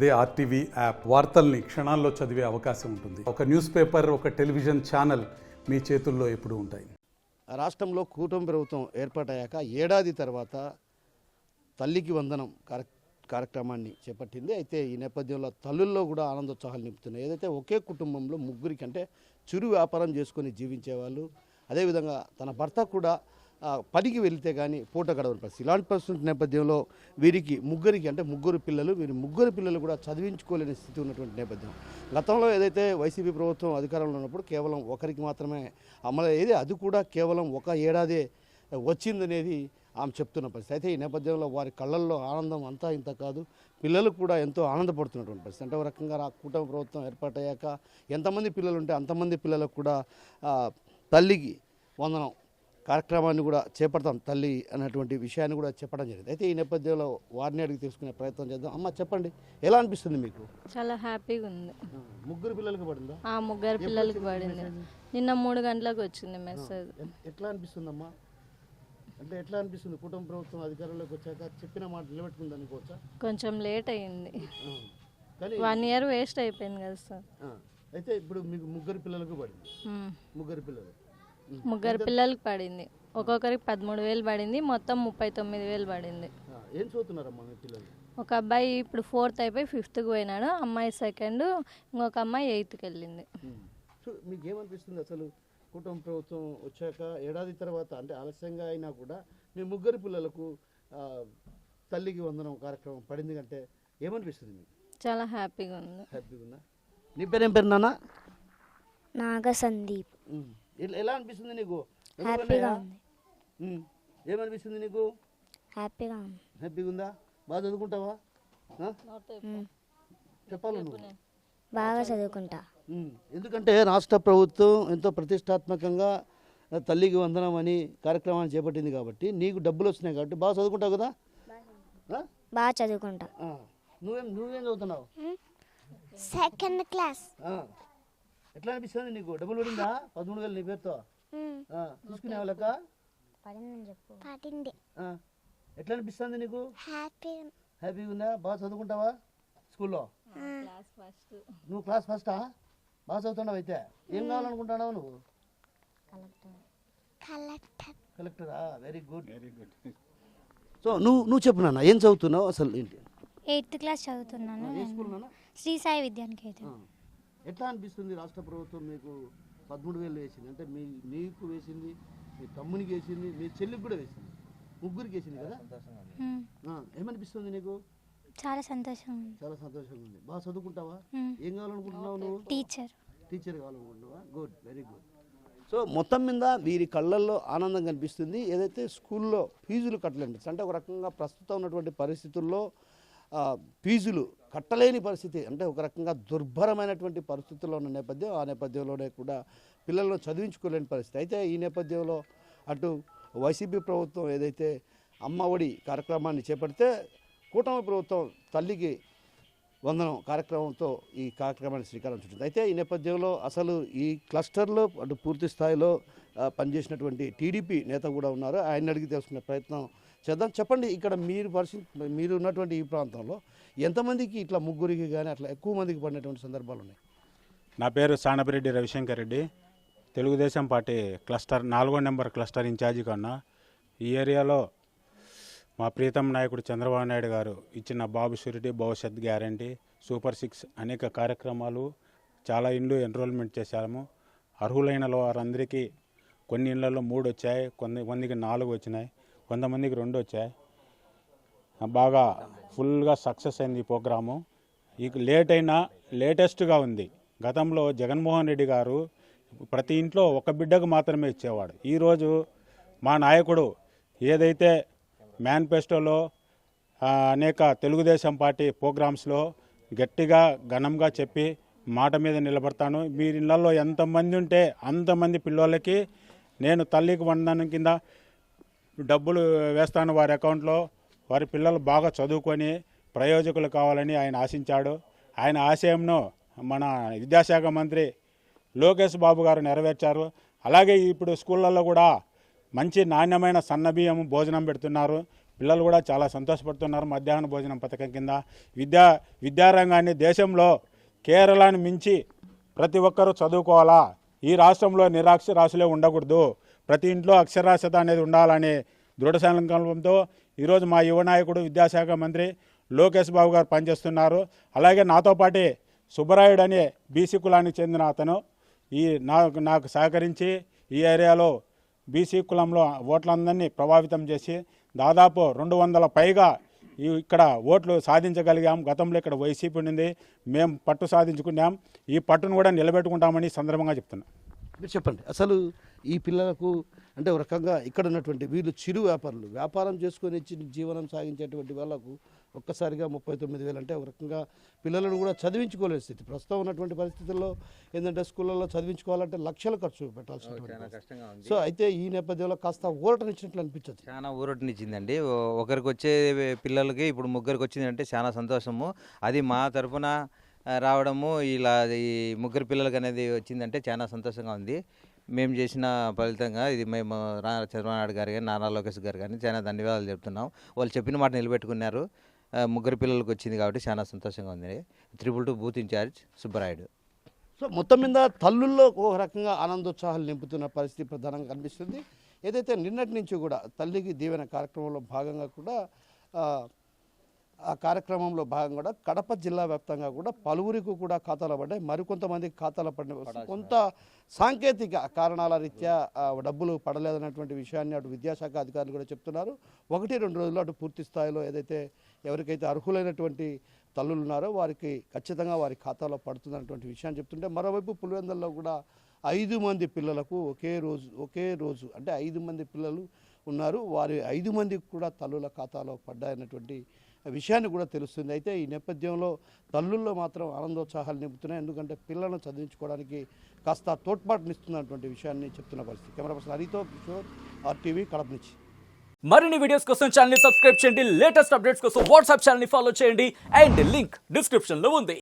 అదే RTV app వార్తల్ని క్షణాల్లో చదివే అవకాశం ఉంటుంది. ఒక న్యూస్ పేపర్, ఒక టెలివిజన్ ఛానల్ మీ చేతుల్లో ఎప్పుడూ ఉంటాయి. రాష్ట్రంలో కూటమి ప్రభుత్వం ఏర్పాటయ్యాక ఏడాది తర్వాత తల్లికి వందనం కార్యక్రమాన్ని చేపట్టింది. అయితే ఈ నేపథ్యంలో తల్లుల్లో కూడా ఆనందోత్సాహాలు నింపుతున్నాయి. ఏదైతే ఒకే కుటుంబంలో ముగ్గురికి అంటే చిరు వ్యాపారం చేసుకొని జీవించేవాళ్ళు, అదేవిధంగా తన భర్త కూడా పనికి వెళితే కానీ పూట గడవని పరిస్థితి. ఇలాంటి పరిస్థితి నేపథ్యంలో వీరికి ముగ్గురికి అంటే ముగ్గురు పిల్లలు, వీరి ముగ్గురు పిల్లలు కూడా చదివించుకోలేని స్థితి ఉన్నటువంటి నేపథ్యం. గతంలో ఏదైతే వైసీపీ ప్రభుత్వం అధికారంలో ఉన్నప్పుడు కేవలం ఒకరికి మాత్రమే అమలయ్యేది, అది కూడా కేవలం ఒక ఏడాదే వచ్చిందనేది ఆమె చెప్తున్న పరిస్థితి. అయితే ఈ నేపథ్యంలో వారి కళ్ళల్లో ఆనందం అంతా ఇంత కాదు, పిల్లలు కూడా ఎంతో ఆనందపడుతున్నటువంటి పరిస్థితి. అంటే ఒక రకంగా ఆ కూటమి ప్రభుత్వం ఏర్పాటయ్యాక ఎంతమంది పిల్లలు ఉంటే అంతమంది పిల్లలకు కూడా తల్లికి వందనం కార్యక్రమాన్ని కూడా చేపడతాం తల్లి అన్నటువంటి విషయాన్ని కూడా చెప్పడం జరిగింది. అయితే ఈ నేపథ్యంలో వారిని అడిగి తెలుసుకునే ప్రయత్నం చేద్దాం. అమ్మ చెప్పండి, ఎలా అనిపిస్తుంది మీకు? చాలా హ్యాపీగా ఉంది. ముగ్గురు పిల్లలకి పడిందా? ముగ్గురు పిల్లలకి పడింది. నిన్న 3 గంటలకు వచ్చింది మెసేజ్. ఎట్లా అనిపిస్తుందమ్మా? అంటే ఎట్లా అనిపిస్తుంది కుటుంబ ప్రభుత్వం అధికారంలోకి వచ్చాక చెప్పిన మాట నిలబెట్టుకుంది అనుకోవచ్చా? కొంచెం లేట్ అయింది, కానీ 1 ఇయర్ వేస్ట్ అయిపోయింది కదా సార్. అయితే ఇప్పుడు మీకు ముగ్గురు పిల్లలకు పడింది. ముగ్గురు పిల్లలకి పడింది. ఒక్కొక్కరికి 13,000 పడింది, మొత్తం 39,000 పడింది. ఏం చదువుతున్నారమ్మా మీ పిల్లలు? ఒక అబ్బాయి ఇప్పుడు 4th అయిపోయి 5th పోయినాడు, అమ్మాయి 2nd, ఇంకొక అమ్మాయి 8th వెళ్ళింది. మీకు ఏమనిపిస్తుంది అసలు కుటుంబ ప్రభుత్వం వచ్చాక ఏడాది తర్వాత, అంటే ఆలస్యంగా అయినా కూడా మీ ముగ్గురు పిల్లలకు తల్లికి వందనం కార్యక్రమం పడింది అంటే ఏమనిపిస్తుంది మీకు? చాలా హ్యాపీగా ఉంది. హ్యాపీగా ఉందా? నీ పేరేం పేరు నాన్న? నాగ సందీప్. ఎలా అనిపిస్తుంది నీకు? హ్యాపీగా ఉంది. ఏమనిపిస్తుంది నీకు? హ్యాపీగా ఉంది. హ్యాపీగా ఉందా? బాగా చదువుకుంటావా? చెప్పాలి నువ్వు. బాగా చదువుకుంటా. ఎందుకంటే రాష్ట్ర ప్రభుత్వం ఎంతో ప్రతిష్టాత్మకంగా తల్లికి వందనం అని కార్యక్రమాన్ని చేపట్టింది కాబట్టి నీకు డబ్బులు వచ్చినాయి కాబట్టి బాగా చదువుకుంటావు కదా? బాగా చదువుకుంటా. నువ్వేం చదువుతున్నావు? 2nd class. ఎట్లా అనిపిస్తుంది నీకు? డబ్బులు పడిందా? 13,000 నీ పేరుతో తీసుకునే వాళ్ళక పడింది. ఎట్లా అనిపిస్తుంది నీకు? హ్యాపీగా ఉందా? బాగా చదువుకుంటావా స్కూల్లో? నువ్వు క్లాస్ ఫస్టా? బాగా చదువుతున్నావు. అయితే ఏం కావాలనుకుంటున్నావు నువ్వు? కలెక్టరా? Very good, very good. So నువ్వు చెప్పు నాన్న, ఏం చదువుతున్నావు అసలు ఏంటి? 8th క్లాస్ చదువుతున్నాను. ఏ స్కూల్ నాన్న? శ్రీ సాయి విద్యానికేతన్. ఎట్లా అనిపిస్తుంది రాష్ట్ర ప్రభుత్వం మీకు 13,000 వేసింది అంటే నీకు వేసింది, మీ తమ్మునికి వేసింది, మీ చెల్లికి కూడా వేసింది, ముగ్గురికి వేసింది కదా? ఏమనిపిస్తుంది నీకు? చాలా సంతోషంగా ఉంది. చాలా సంతోషంగా ఉంది. బాగా చదువుకుంటావా? ఏం కావాలనుకుంటున్నావు నువ్వు? టీచర్ కావాలనుకుంటున్నావా? Good, very good. సో మొత్తం మీద వీరి కళ్ళల్లో ఆనందం కనిపిస్తుంది. ఏదైతే స్కూల్లో ఫీజులు కట్టలేండి అంటే ఒక రకంగా ప్రస్తుతం ఉన్నటువంటి పరిస్థితుల్లో ఫీజులు కట్టలేని పరిస్థితి, అంటే ఒక రకంగా దుర్భరమైనటువంటి పరిస్థితుల్లో ఉన్న నేపథ్యం, ఆ నేపథ్యంలోనే కూడా పిల్లలను చదివించుకోలేని పరిస్థితి. అయితే ఈ నేపథ్యంలో అటు వైసీపీ ప్రభుత్వం ఏదైతే అమ్మ ఒడి కార్యక్రమాన్ని చేపడితే కూటమి ప్రభుత్వం తల్లికి వందనం కార్యక్రమంతో ఈ కార్యక్రమాన్ని శ్రీకారం చుట్టింది. అయితే ఈ నేపథ్యంలో అసలు ఈ క్లస్టర్లో అటు పూర్తి స్థాయిలో పనిచేసినటువంటి టీడీపీ నేత కూడా ఉన్నారు, ఆయన అడిగి తెలుసుకునే ప్రయత్నం చేద్దాం. చెప్పండి, ఇక్కడ మీరు ఉన్నటువంటి ఈ ప్రాంతంలో ఎంతమందికి ఇట్లా ముగ్గురికి కానీ అట్లా ఎక్కువ మందికి పడినటువంటి సందర్భాలు ఉన్నాయి? నా పేరు సానపిరెడ్డి రవిశంకర్ రెడ్డి, తెలుగుదేశం పార్టీ క్లస్టర్ 4వ నెంబర్ క్లస్టర్ ఇన్ఛార్జి కన్నా. ఈ ఏరియాలో మా ప్రీతం నాయకుడు చంద్రబాబు నాయుడు గారు ఇచ్చిన బాబు షూరిటీ, భవిష్యత్ గ్యారంటీ, సూపర్ 6 అనేక కార్యక్రమాలు, చాలా ఇండ్లు ఎన్రోల్మెంట్ చేశాము. అర్హులైన వారందరికీ కొన్ని ఇళ్లలో 3 వచ్చాయి, కొంతమందికి 4 వచ్చినాయి, కొంతమందికి 2 వచ్చాయి. బాగా ఫుల్గా సక్సెస్ అయింది ఈ ప్రోగ్రాము. ఇక లేట్ అయినా లేటెస్ట్గా ఉంది. గతంలో జగన్మోహన్ రెడ్డి గారు ప్రతి ఇంట్లో ఒక బిడ్డకు మాత్రమే ఇచ్చేవాడు. ఈరోజు మా నాయకుడు ఏదైతే మేనిఫెస్టోలో అనేక తెలుగుదేశం పార్టీ ప్రోగ్రామ్స్లో గట్టిగా ఘనంగా చెప్పి మాట మీద నిలబడతాను, మీరు ఇళ్లలో ఎంతమంది ఉంటే అంతమంది పిల్లలకి నేను తల్లికి వందనం కింద డబ్బులు వేస్తాను వారి అకౌంట్లో, వారి పిల్లలు బాగా చదువుకొని ప్రయోజకులు కావాలని ఆయన ఆశించాడు. ఆయన ఆశయంను మన విద్యాశాఖ మంత్రి లోకేష్ బాబు గారు నెరవేర్చారు. అలాగే ఇప్పుడు స్కూళ్ళల్లో కూడా మంచి నాణ్యమైన సన్నబియ్యం భోజనం పెడుతున్నారు. పిల్లలు కూడా చాలా సంతోషపడుతున్నారు. మధ్యాహ్న భోజనం పథకం కింద విద్యారంగాన్ని దేశంలో కేరళను మించి ప్రతి ఒక్కరూ చదువుకోవాలా, ఈ రాష్ట్రంలో నిరాక్షరాస్యులే ఉండకూడదు, ప్రతి ఇంట్లో అక్షరాస్యత అనేది ఉండాలనే దృఢ సంకల్పంతో ఈరోజు మా యువ నాయకుడు విద్యాశాఖ మంత్రి లోకేష్ బాబు గారు పనిచేస్తున్నారు. అలాగే నాతో పాటే సుబ్బరాయుడు అనే బీసీ కులానికి చెందిన అతను నాకు సహకరించి ఈ ఏరియాలో బీసీ కులంలో ఓట్లందరినీ ప్రభావితం చేసి దాదాపు 200 పైగా ఇక్కడ ఓట్లు సాధించగలిగాం. గతంలో ఇక్కడ వైసీపీ ఉంది, మేము పట్టు సాధించుకున్నాం. ఈ పట్టును కూడా నిలబెట్టుకుంటామని సందర్భంగా చెప్తున్నాం. మీరు చెప్పండి, అసలు ఈ పిల్లలకు అంటే ఒక రకంగా ఇక్కడ ఉన్నటువంటి వీళ్ళు చిరు వ్యాపారులు, వ్యాపారం చేసుకొని జీవనం సాగించేటువంటి వాళ్ళకు ఒక్కసారిగా 39,000 అంటే ఒక రకంగా పిల్లలను కూడా చదివించుకోలేని స్థితి. ప్రస్తుతం ఉన్నటువంటి పరిస్థితుల్లో ఏంటంటే స్కూళ్ళల్లో చదివించుకోవాలంటే లక్షల ఖర్చు పెట్టాల్సి. సో అయితే ఈ నేపథ్యంలో కాస్త ఊరటనిచ్చినట్లు అనిపించదు. చాలా ఊరటనిచ్చిందండి. ఒకరికి వచ్చే పిల్లలకి ఇప్పుడు ముగ్గురికి వచ్చిందంటే చాలా సంతోషము. అది మా తరఫున రావడము ఇలా ఈ ముగ్గురు పిల్లలకి అనేది వచ్చిందంటే చాలా సంతోషంగా ఉంది. మేము చేసిన ఫలితంగా ఇది మేము చంద్రబాబు నాయుడు గారు కానీ నారా లోకేష్ గారు కానీ చాలా ధన్యవాదాలు చెప్తున్నాం. వాళ్ళు చెప్పిన మాట నిలబెట్టుకున్నారు. ముగ్గురు పిల్లలకు వచ్చింది కాబట్టి చాలా సంతోషంగా ఉంది. 222 బూత్ ఇన్ఛార్జ్ సుబ్బరాయుడు. సో మొత్తం మీద తల్లుల్లో ఒక రకంగా ఆనందోత్సాహాలు నింపుతున్న పరిస్థితి ప్రధానంగా కనిపిస్తుంది. ఏదైతే నిన్నటి నుంచి కూడా తల్లికి దీవెన కార్యక్రమంలో భాగంగా కూడా ఆ కార్యక్రమంలో భాగంగా కూడా కడప జిల్లా వ్యాప్తంగా కూడా పలువురికి కూడా ఖాతాలో పడ్డాయి. మరికొంతమందికి ఖాతాలో పడిన కొంత సాంకేతిక కారణాల రీత్యా డబ్బులు పడలేదన్నటువంటి విషయాన్ని అటు విద్యాశాఖ అధికారులు కూడా చెప్తున్నారు. 1-2 రోజుల్లో అటు పూర్తి స్థాయిలో ఏదైతే ఎవరికైతే అర్హులైనటువంటి తల్లులు ఉన్నారో వారికి ఖచ్చితంగా వారి ఖాతాలో పడుతుందన్నటువంటి విషయాన్ని చెప్తుంటే, మరోవైపు పులివెందుల్లో కూడా 5 మంది పిల్లలకు ఒకే రోజు అంటే 5 మంది పిల్లలు ఉన్నారు. వారి 5 మందికి కూడా తల్లుల ఖాతాలో పడ్డాయన్నటువంటి విషయాన్ని కూడా తెలుస్తుంది. అయితే ఈ నేపథ్యంలో తల్లుల్లో మాత్రం ఆనందోత్సాహాలు నింపుతున్నాయి. ఎందుకంటే పిల్లలను చదివించుకోవడానికి కాస్త తోడ్పాటునిస్తున్నటువంటి విషయాన్ని చెప్తున్న పరిస్థితి. కెమెరా పర్సన్ హరితో కిషోర్, RTV, కడప నుంచి. మరిన్ని వీడియోస్ కోసం ఛానల్ ని సబ్స్క్రైబ్ చేయండి. లేటెస్ట్ అప్డేట్స్ కోసం వాట్సాప్ ఛానల్ ని ఫాలో చేయండి. అండ్ లింక్ డిస్క్రిప్షన్ లో ఉంది.